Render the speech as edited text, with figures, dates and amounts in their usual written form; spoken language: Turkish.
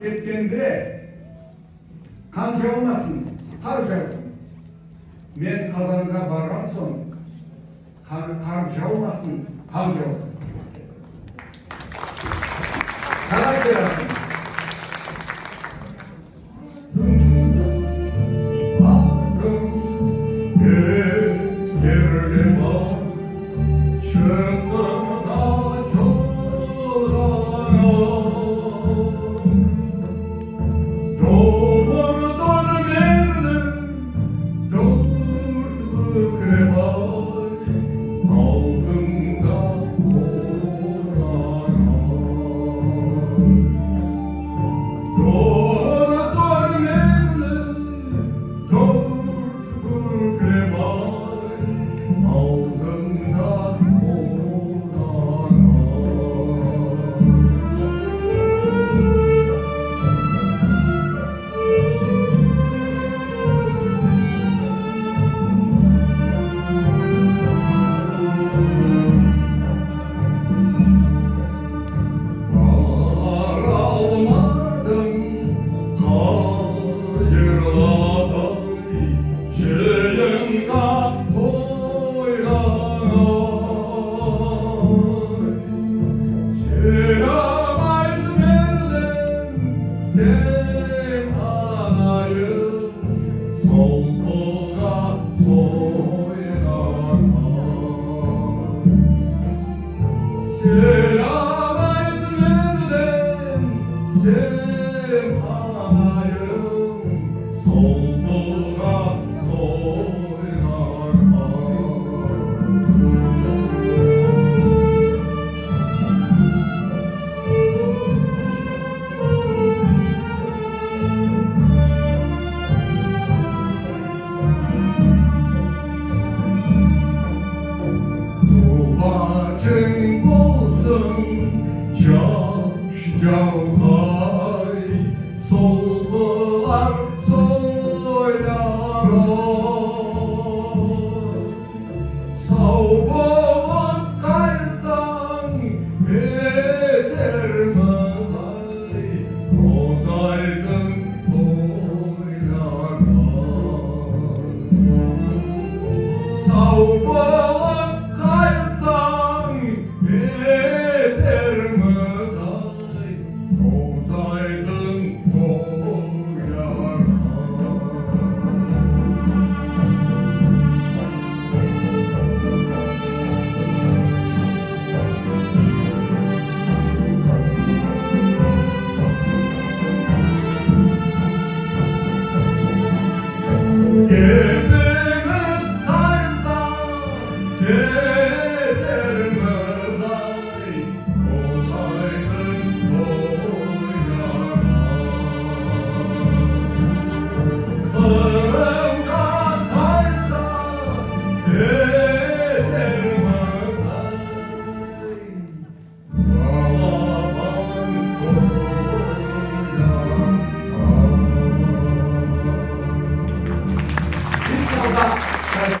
Ketkenде kanca olmasın, harcansın. Men kazanca bargan son, harca olmasın, kanca olsun. Salat verasın. Yerli var, çıktım da çorana. Doğurdan verdim, dört krebay, aldım da korana. Doğurdan verdim, dört krebay, aldım da korana. Var almadım, hayırla şeyin selam aydım elden, sen anayım, solpuğa soylana. Selam aydım elden, sen anayım, solpuğa soylana. Bacın olsun yaş yavhay, soldular soylar savboğun kaysan yeter mazay, bozaydın toylara. Savboğun kaysan yeter mazay, bozaydın toylara. Gidiniz kaysan yeter